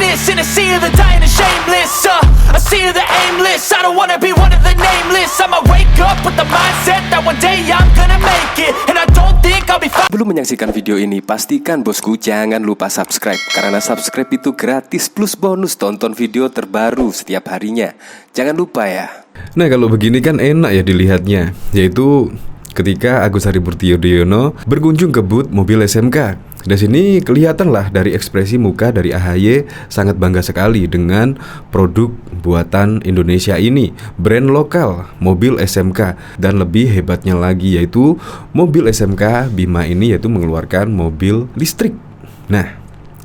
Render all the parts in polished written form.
greatness in a sea of the dying and shameless. A sea of the aimless. I don't wanna be one of the nameless. I'ma wake up with the mindset that one day I'm gonna make it, and I don't think I'll be fine. Belum menyaksikan video ini, pastikan bosku jangan lupa subscribe, karena subscribe itu gratis plus bonus tonton video terbaru setiap harinya. Jangan lupa ya. Nah, kalau begini kan enak ya dilihatnya, yaitu ketika Agus Harimurti Yudhoyono berkunjung ke booth mobil SMK. Di sini kelihatanlah dari ekspresi muka dari AHY sangat bangga sekali dengan produk buatan Indonesia ini, brand lokal mobil SMK. Dan lebih hebatnya lagi yaitu mobil SMK Bima ini yaitu mengeluarkan mobil listrik. Nah,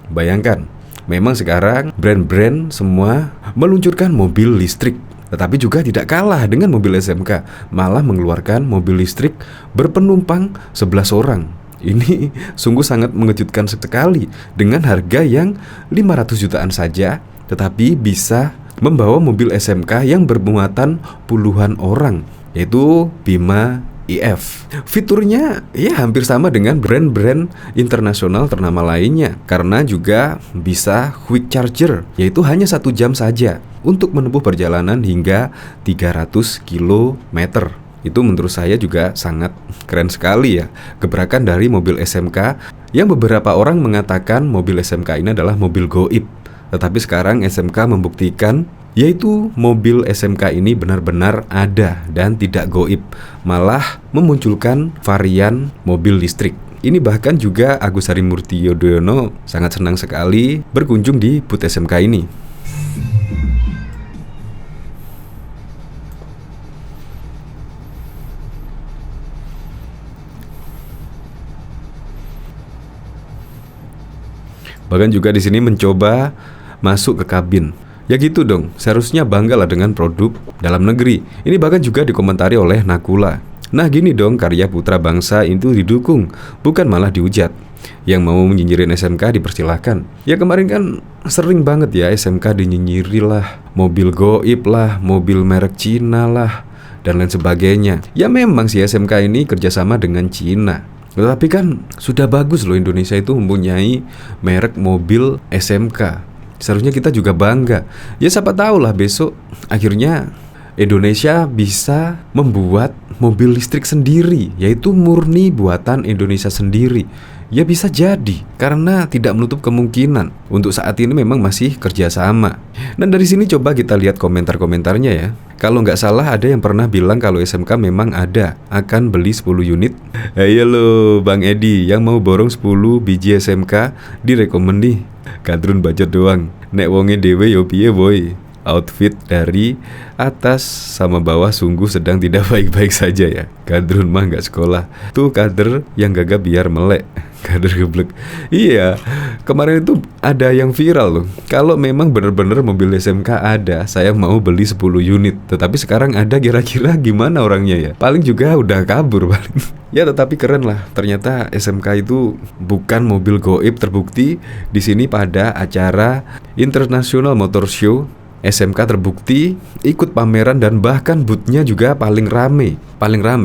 bayangkan, memang sekarang brand-brand semua meluncurkan mobil listrik. Tetapi juga tidak kalah dengan mobil SMK, malah mengeluarkan mobil listrik berpenumpang 11 orang. Ini sungguh sangat mengejutkan sekali, dengan harga yang 500 jutaan saja, tetapi bisa membawa mobil SMK yang bermuatan puluhan orang, yaitu Bima iF. Fiturnya ya hampir sama dengan brand-brand internasional ternama lainnya, karena juga bisa quick charger, yaitu hanya 1 jam saja untuk menempuh perjalanan hingga 300 km. Itu menurut saya juga sangat keren sekali ya, gebrakan dari mobil SMK yang beberapa orang mengatakan mobil SMK ini adalah mobil goib. Tetapi sekarang SMK membuktikan yaitu mobil SMK ini benar-benar ada dan tidak goib, malah memunculkan varian mobil listrik. Ini bahkan juga Agus Harimurti Yudhoyono sangat senang sekali berkunjung di booth SMK ini. Bahkan juga di sini mencoba masuk ke kabin. Ya gitu dong, seharusnya banggalah dengan produk dalam negeri. Ini bahkan juga dikomentari oleh Nakula. Nah gini dong, karya putra bangsa itu didukung, bukan malah dihujat. Yang mau menyinyirin SMK dipersilahkan. Ya kemarin kan sering banget ya SMK dinyinyiri lah, mobil goib lah, mobil merek Cina lah, dan lain sebagainya. Ya memang sih SMK ini kerjasama dengan Cina, tetapi kan sudah bagus loh Indonesia itu mempunyai merek mobil SMK. Seharusnya kita juga bangga. Ya siapa tahu lah besok akhirnya Indonesia bisa membuat mobil listrik sendiri, yaitu murni buatan Indonesia sendiri. Ya bisa jadi, karena tidak menutup kemungkinan. Untuk saat ini memang masih kerjasama. Dan dari sini coba kita lihat komentar-komentarnya ya. Kalau nggak salah ada yang pernah bilang kalau SMK memang ada, akan beli 10 unit. Ayo lo Bang Edi, yang mau borong 10 biji SMK direkomend nih. Kadrun bacot doang, nek wonge dewe yo piye boy. Outfit dari atas sama bawah sungguh sedang tidak baik-baik saja ya. Kadrun mah nggak sekolah. Tuh kader yang gagap biar melek. Kader geblek. Iya, kemarin itu ada yang viral loh. Kalau memang benar-benar mobil SMK ada, saya mau beli 10 unit. Tetapi sekarang ada, kira-kira gimana orangnya ya? Paling juga udah kabur paling. Ya tetapi keren lah. Ternyata SMK itu bukan mobil goib, terbukti di sini pada acara International Motor Show. SMK terbukti ikut pameran dan bahkan boothnya juga paling rame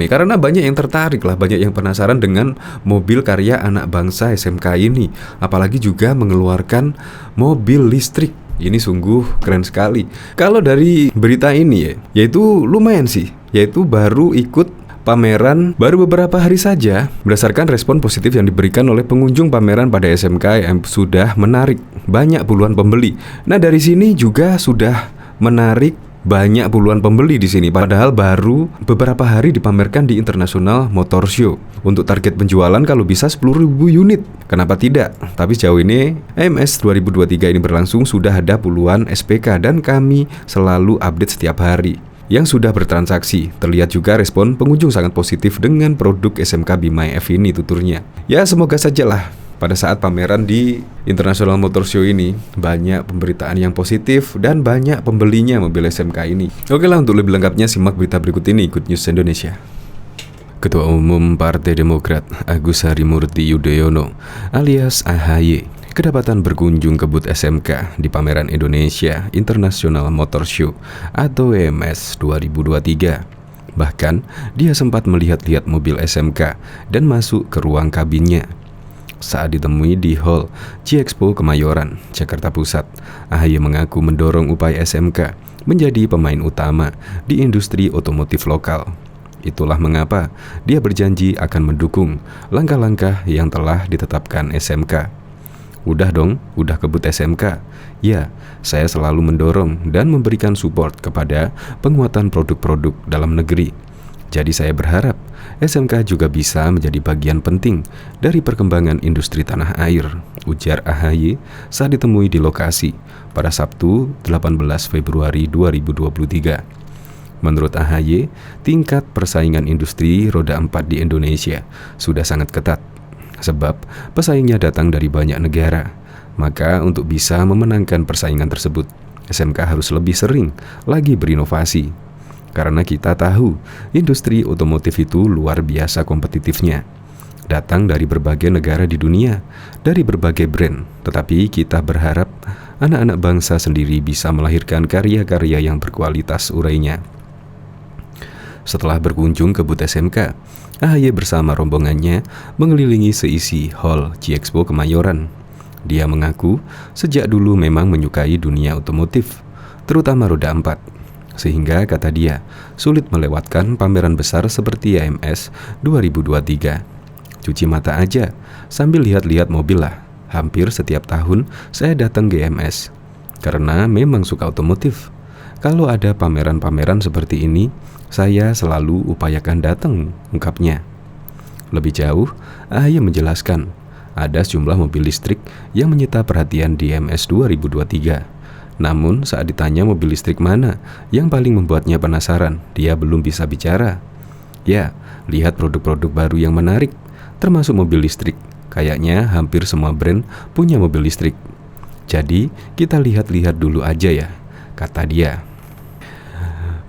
karena banyak yang tertarik lah, banyak yang penasaran dengan mobil karya anak bangsa SMK ini, apalagi juga mengeluarkan mobil listrik. Ini sungguh keren sekali. Kalau dari berita ini ya, yaitu lumayan sih, yaitu baru ikut pameran baru beberapa hari saja. Berdasarkan respon positif yang diberikan oleh pengunjung pameran pada SMK yang sudah menarik banyak puluhan pembeli. Nah dari sini juga sudah menarik banyak puluhan pembeli di sini. Padahal baru beberapa hari dipamerkan di International Motor Show. Untuk target penjualan kalau bisa 10.000 unit. Kenapa tidak? Tapi sejauh ini IMS 2023 ini berlangsung sudah ada puluhan SPK dan kami selalu update setiap hari yang sudah bertransaksi. Terlihat juga respon pengunjung sangat positif dengan produk SMK Bima iF ini, tuturnya. Ya semoga sajalah pada saat pameran di International Motor Show ini banyak pemberitaan yang positif dan banyak pembelinya mobil SMK ini. Oke lah, untuk lebih lengkapnya simak berita berikut ini, Good News Indonesia. Ketua Umum Partai Demokrat Agus Harimurti Yudhoyono alias AHY kedapatan berkunjung ke booth SMK di pameran Indonesia International Motor Show atau IMS 2023. Bahkan dia sempat melihat-lihat mobil SMK dan masuk ke ruang kabinnya. Saat ditemui di Hall G-Expo Kemayoran, Jakarta Pusat, AHY mengaku mendorong upaya SMK menjadi pemain utama di industri otomotif lokal. Itulah mengapa dia berjanji akan mendukung langkah-langkah yang telah ditetapkan SMK. Udah dong, udah kebut SMK. Ya, saya selalu mendorong dan memberikan support kepada penguatan produk-produk dalam negeri. Jadi saya berharap SMK juga bisa menjadi bagian penting dari perkembangan industri tanah air, ujar AHY saat ditemui di lokasi pada Sabtu 18 Februari 2023. Menurut AHY, tingkat persaingan industri roda 4 di Indonesia sudah sangat ketat. Sebab pesaingnya datang dari banyak negara. Maka untuk bisa memenangkan persaingan tersebut, SMK harus lebih sering lagi berinovasi. Karena kita tahu industri otomotif itu luar biasa kompetitifnya. Datang dari berbagai negara di dunia, dari berbagai brand. Tetapi kita berharap anak-anak bangsa sendiri bisa melahirkan karya-karya yang berkualitas, urainya. Setelah berkunjung ke booth SMK, AHY bersama rombongannya mengelilingi seisi Hall G-Expo Kemayoran. Dia mengaku sejak dulu memang menyukai dunia otomotif, terutama roda 4. Sehingga kata dia, sulit melewatkan pameran besar seperti IMS 2023. Cuci mata aja, sambil lihat-lihat mobil lah. Hampir setiap tahun saya datang ke IMS, karena memang suka otomotif. Kalau ada pameran-pameran seperti ini, saya selalu upayakan datang, ungkapnya. Lebih jauh, AHY menjelaskan, ada sejumlah mobil listrik yang menyita perhatian di IMS 2023. Namun saat ditanya mobil listrik mana yang paling membuatnya penasaran, dia belum bisa bicara. Ya, lihat produk-produk baru yang menarik, termasuk mobil listrik. Kayaknya hampir semua brand punya mobil listrik. Jadi kita lihat-lihat dulu aja ya, kata dia.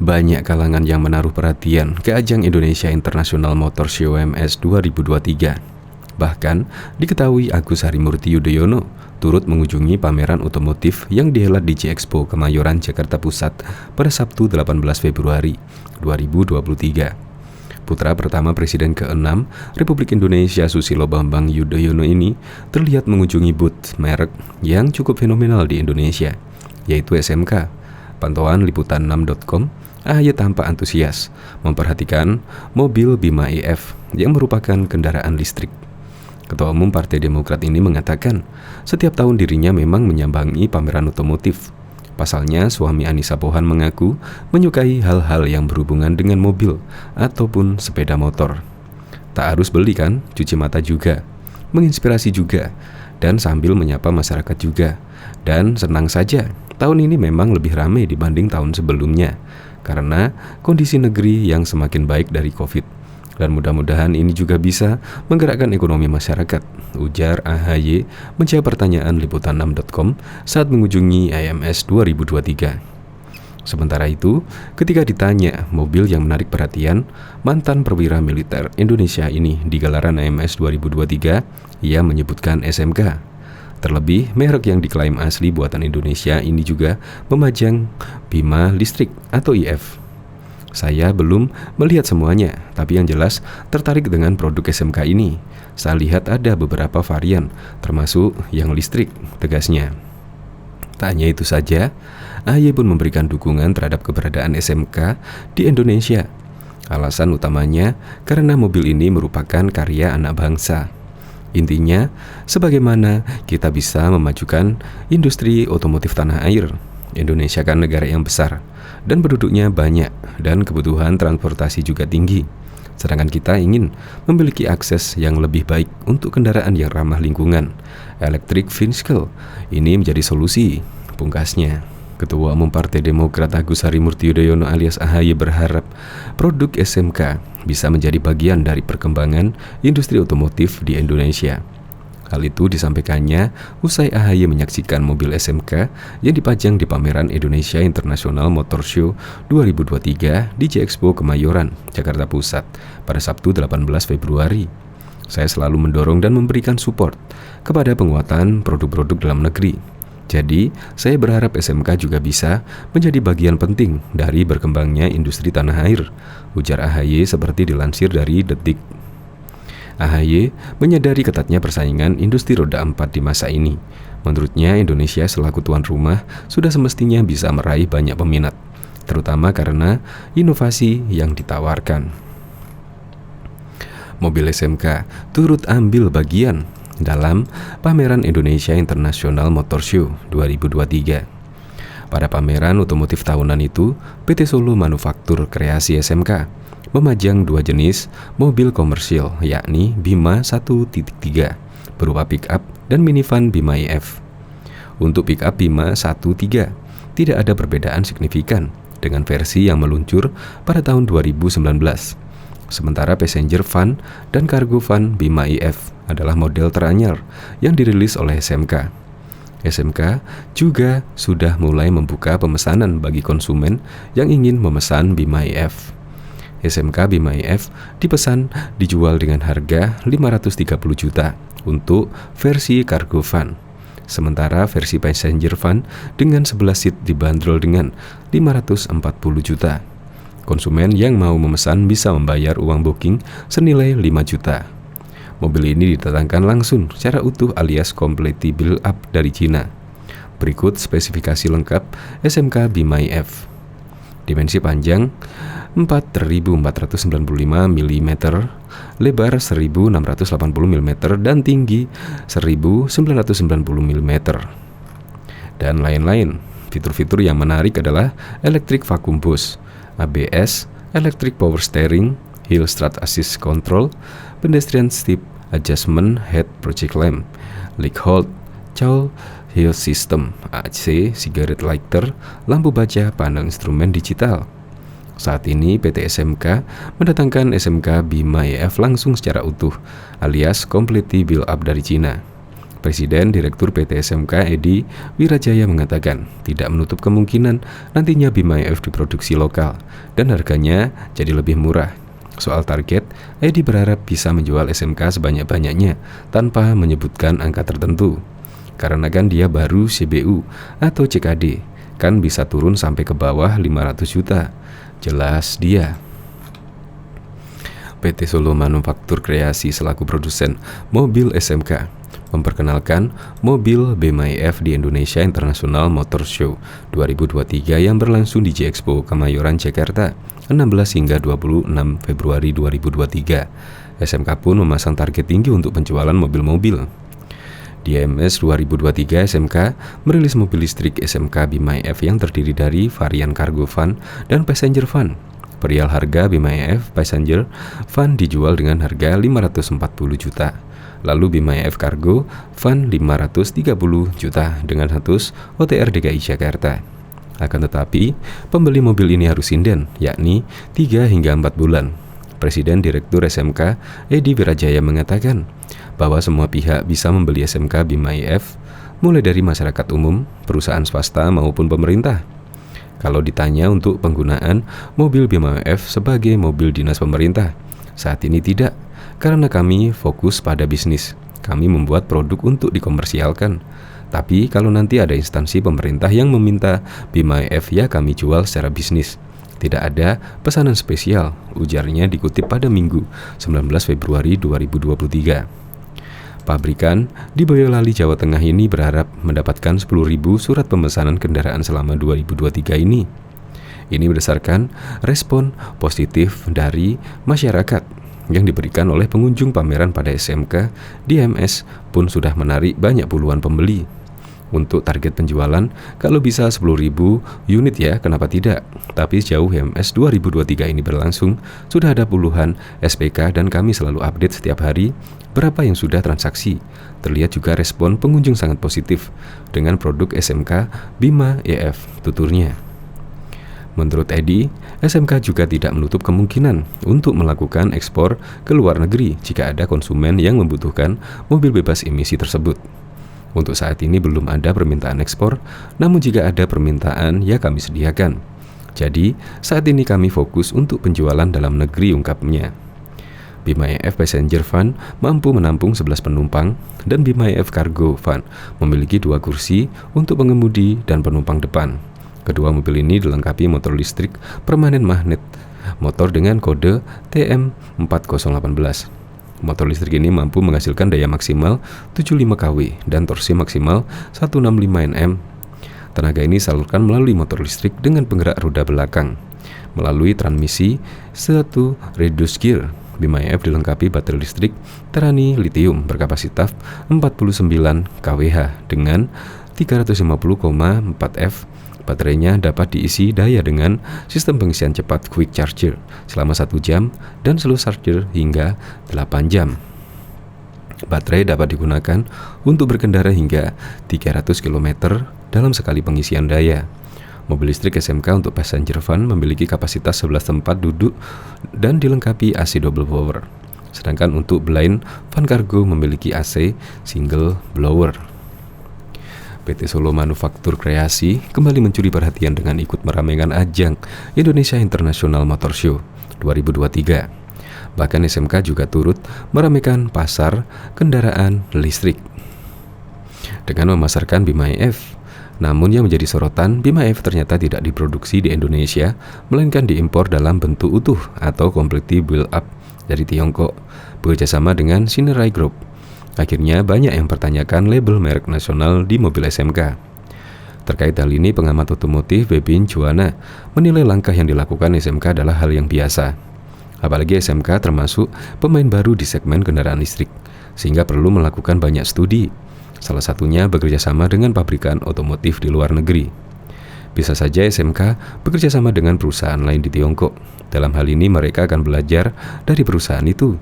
Banyak kalangan yang menaruh perhatian ke ajang Indonesia International Motor Show IMS 2023. Bahkan diketahui Agus Harimurti Yudhoyono turut mengunjungi pameran otomotif yang dihelat di G-Expo Kemayoran, Jakarta Pusat pada Sabtu 18 Februari 2023. Putra pertama Presiden ke-6 Republik Indonesia Susilo Bambang Yudhoyono ini terlihat mengunjungi booth merek yang cukup fenomenal di Indonesia, yaitu SMK. Pantauan liputan6.com, AHY tampak antusias memperhatikan mobil Bima EF yang merupakan kendaraan listrik. Ketua Umum Partai Demokrat ini mengatakan, setiap tahun dirinya memang menyambangi pameran otomotif. Pasalnya, suami Anissa Pohan mengaku menyukai hal-hal yang berhubungan dengan mobil ataupun sepeda motor. Tak harus beli kan, cuci mata juga, menginspirasi juga, dan sambil menyapa masyarakat juga. Dan senang saja, tahun ini memang lebih ramai dibanding tahun sebelumnya, karena kondisi negeri yang semakin baik dari COVID. Dan mudah-mudahan ini juga bisa menggerakkan ekonomi masyarakat, ujar AHY menjawab pertanyaan liputan6.com saat mengunjungi IMS 2023. Sementara itu, ketika ditanya mobil yang menarik perhatian mantan perwira militer Indonesia ini di gelaran IMS 2023, ia menyebutkan SMK. Terlebih, merek yang diklaim asli buatan Indonesia ini juga memajang Bima listrik atau IF. Saya belum melihat semuanya, tapi yang jelas tertarik dengan produk SMK ini. Saya lihat ada beberapa varian, termasuk yang listrik, tegasnya. Tak hanya itu saja, AHY pun memberikan dukungan terhadap keberadaan SMK di Indonesia. Alasan utamanya karena mobil ini merupakan karya anak bangsa. Intinya, sebagaimana kita bisa memajukan industri otomotif tanah air. Indonesia kan negara yang besar dan penduduknya banyak dan kebutuhan transportasi juga tinggi. Sedangkan kita ingin memiliki akses yang lebih baik untuk kendaraan yang ramah lingkungan. Electric vehicle ini menjadi solusi, pungkasnya. Ketua Umum Partai Demokrat Agus Harimurti Yudhoyono alias AHY berharap produk SMK bisa menjadi bagian dari perkembangan industri otomotif di Indonesia. Hal itu disampaikannya usai AHY menyaksikan mobil SMK yang dipajang di pameran Indonesia International Motor Show 2023 di G-Expo Kemayoran, Jakarta Pusat pada Sabtu 18 Februari. Saya selalu mendorong dan memberikan support kepada penguatan produk-produk dalam negeri. Jadi, saya berharap SMK juga bisa menjadi bagian penting dari berkembangnya industri tanah air, ujar AHY seperti dilansir dari Detik. AHY menyadari ketatnya persaingan industri roda 4 di masa ini. Menurutnya, Indonesia selaku tuan rumah sudah semestinya bisa meraih banyak peminat, terutama karena inovasi yang ditawarkan. Mobil SMK turut ambil bagian dalam Pameran Indonesia International Motor Show 2023. Pada pameran otomotif tahunan itu, PT Solo Manufaktur Kreasi SMK memajang dua jenis mobil komersil, yakni Bima 1.3 berupa pick-up dan minivan Bima EF. Untuk pick-up Bima 1.3 tidak ada perbedaan signifikan dengan versi yang meluncur pada tahun 2019. Sementara passenger van dan cargo van Bima EF adalah model teranyar yang dirilis oleh SMK. SMK juga sudah mulai membuka pemesanan bagi konsumen yang ingin memesan Bima EF. SMK Bima EF dipesan dijual dengan harga 530 juta untuk versi cargo van. Sementara versi passenger van dengan 11 seat dibanderol dengan 540 juta. Konsumen yang mau memesan bisa membayar uang booking senilai 5 juta. Mobil ini didatangkan langsung secara utuh alias completely build up dari Cina. Berikut spesifikasi lengkap SMK Bima EF. Dimensi panjang 4.495 mm, lebar 1.680 mm, dan tinggi 1.990 mm. Dan lain-lain. Fitur-fitur yang menarik adalah electric vacuum boost, ABS, electric power steering, hill strut assist control, pedestrian step adjustment head project lamp, leak hold, chow hill system, AC, cigarette lighter, lampu baca, panel instrumen digital. Saat ini PT SMK mendatangkan SMK Bima EF langsung secara utuh alias completely build up dari Cina. Presiden Direktur PT SMK Edi Wirajaya mengatakan tidak menutup kemungkinan nantinya Bima EF diproduksi lokal dan harganya jadi lebih murah. Soal target, Edi berharap bisa menjual SMK sebanyak-banyaknya tanpa menyebutkan angka tertentu. Karena kan dia baru CBU atau CKD, kan bisa turun sampai ke bawah 500 juta. Jelas dia. PT Solo Manufaktur Kreasi selaku produsen mobil SMK memperkenalkan mobil Bima EF di Indonesia International Motor Show 2023 yang berlangsung di G-Expo Kemayoran, Jakarta 16 hingga 26 Februari 2023. SMK pun memasang target tinggi untuk penjualan mobil-mobil. Di IMS 2023, SMK merilis mobil listrik SMK Bima EF yang terdiri dari varian cargo van dan passenger van. Perihal harga Bima EF passenger van dijual dengan harga 540 juta. Lalu Bima EF cargo van 530 juta dengan status OTR DKI Jakarta. Akan tetapi, pembeli mobil ini harus sinden, yakni 3 hingga 4 bulan. Presiden Direktur SMK Edi Wirajaya mengatakan bahwa semua pihak bisa membeli SMK Bima EF, mulai dari masyarakat umum, perusahaan swasta maupun pemerintah. Kalau ditanya untuk penggunaan mobil Bima EF sebagai mobil dinas pemerintah, saat ini tidak, karena kami fokus pada bisnis. Kami membuat produk untuk dikomersialkan. Tapi kalau nanti ada instansi pemerintah yang meminta Bima EF, ya kami jual secara bisnis. Tidak ada pesanan spesial, ujarnya dikutip pada Minggu 19 Februari 2023. Pabrikan di Boyolali, Jawa Tengah ini berharap mendapatkan 10.000 surat pemesanan kendaraan selama 2023 ini. Ini berdasarkan respon positif dari masyarakat yang diberikan oleh pengunjung pameran pada SMK. Di MS pun sudah menarik banyak puluhan pembeli. Untuk target penjualan, kalau bisa 10.000 unit ya, kenapa tidak? Tapi sejauh MS 2023 ini berlangsung, sudah ada puluhan SPK dan kami selalu update setiap hari berapa yang sudah transaksi. Terlihat juga respon pengunjung sangat positif dengan produk SMK Bima EF, tuturnya. Menurut Edi, SMK juga tidak menutup kemungkinan untuk melakukan ekspor ke luar negeri jika ada konsumen yang membutuhkan mobil bebas emisi tersebut. Untuk saat ini belum ada permintaan ekspor, namun jika ada permintaan ya kami sediakan. Jadi, saat ini kami fokus untuk penjualan dalam negeri, ungkapnya. Bima EF Passenger Van mampu menampung 11 penumpang dan Bima EF Cargo Van memiliki 2 kursi untuk pengemudi dan penumpang depan. Kedua mobil ini dilengkapi motor listrik permanen magnet motor dengan kode TM4018. Motor listrik ini mampu menghasilkan daya maksimal 75 kW dan torsi maksimal 165 Nm. Tenaga ini disalurkan melalui motor listrik dengan penggerak roda belakang. Melalui transmisi 1 reduced gear, Bima EF dilengkapi baterai listrik Terani Lithium berkapasitas 49 kWh dengan 350,4 F. Baterainya dapat diisi daya dengan sistem pengisian cepat quick charger selama 1 jam dan slow charger hingga 8 jam. Baterai dapat digunakan untuk berkendara hingga 300 km dalam sekali pengisian daya. Mobil listrik SMK untuk passenger van memiliki kapasitas 11 tempat duduk dan dilengkapi AC double blower. Sedangkan untuk blind van cargo memiliki AC single blower. PT Solo Manufaktur Kreasi kembali mencuri perhatian dengan ikut meramaikan ajang Indonesia International Motor Show 2023. Bahkan SMK juga turut meramaikan pasar kendaraan listrik dengan memasarkan Bima EF. Namun yang menjadi sorotan, Bima EF ternyata tidak diproduksi di Indonesia, melainkan diimpor dalam bentuk utuh atau completely built up dari Tiongkok, bekerjasama dengan Shinerai Group. Akhirnya banyak yang mempertanyakan label merek nasional di mobil SMK. Terkait hal ini, pengamat otomotif Bebin Juwana menilai langkah yang dilakukan SMK adalah hal yang biasa. Apalagi SMK termasuk pemain baru di segmen kendaraan listrik, sehingga perlu melakukan banyak studi. Salah satunya bekerja sama dengan pabrikan otomotif di luar negeri. Bisa saja SMK bekerja sama dengan perusahaan lain di Tiongkok. Dalam hal ini mereka akan belajar dari perusahaan itu.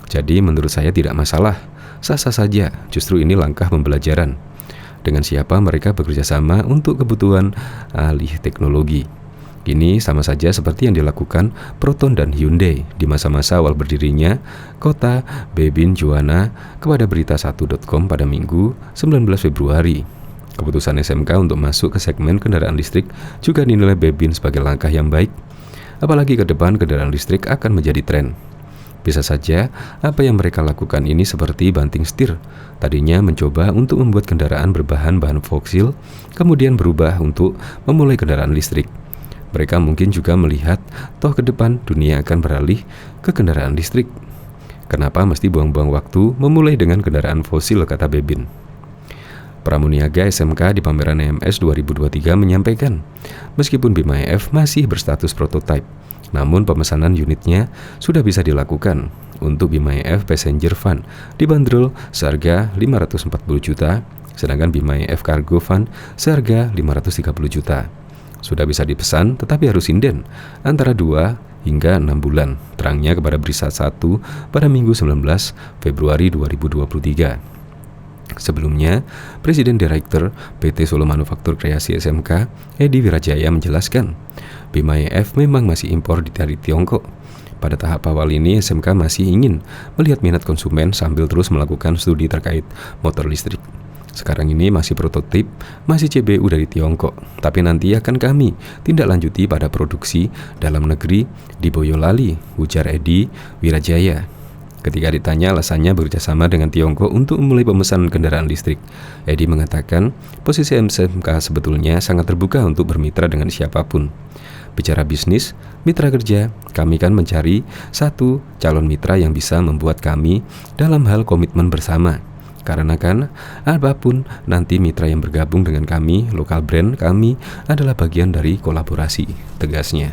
Jadi menurut saya tidak masalah. Sah-sah saja, justru ini langkah pembelajaran. Dengan siapa mereka bekerja sama untuk kebutuhan alih teknologi. Ini sama saja seperti yang dilakukan Proton dan Hyundai di masa-masa awal berdirinya kota Bebin Juwana kepada berita1.com pada Minggu 19 Februari. Keputusan SMK untuk masuk ke segmen kendaraan listrik juga dinilai Bebin sebagai langkah yang baik. Apalagi ke depan kendaraan listrik akan menjadi tren. Bisa saja apa yang mereka lakukan ini seperti banting setir. Tadinya mencoba untuk membuat kendaraan berbahan fosil, kemudian berubah untuk memulai kendaraan listrik. Mereka mungkin juga melihat toh ke depan dunia akan beralih ke kendaraan listrik. Kenapa mesti buang-buang waktu memulai dengan kendaraan fosil, kata Bebin. Pramuniaga SMK di pameran EMS 2023 menyampaikan, meskipun Bima EF masih berstatus prototipe, namun pemesanan unitnya sudah bisa dilakukan. Untuk Bima EF passenger van dibanderol seharga 540 juta, sedangkan Bima EF cargo van seharga 530 juta. Sudah bisa dipesan, tetapi harus inden antara 2 hingga 6 bulan. Terangnya kepada Berita1 pada Minggu 19 Februari 2023. Sebelumnya, Presiden Direktur PT Solo Manufaktur Kreasi SMK, Edi Wirajaya menjelaskan, Bima EF memang masih impor dari Tiongkok. Pada tahap awal ini, SMK masih ingin melihat minat konsumen sambil terus melakukan studi terkait motor listrik. Sekarang ini masih prototip, masih CBU dari Tiongkok, tapi nanti akan kami tindak lanjuti pada produksi dalam negeri di Boyolali, ujar Edi Wirajaya. Ketika ditanya alasannya bekerjasama dengan Tiongkok untuk memulai pemesanan kendaraan listrik, Edi mengatakan posisi SMK sebetulnya sangat terbuka untuk bermitra dengan siapapun. Bicara bisnis, mitra kerja, kami kan mencari satu calon mitra yang bisa membuat kami dalam hal komitmen bersama. Karena kan, apapun nanti mitra yang bergabung dengan kami, lokal brand kami adalah bagian dari kolaborasi, tegasnya.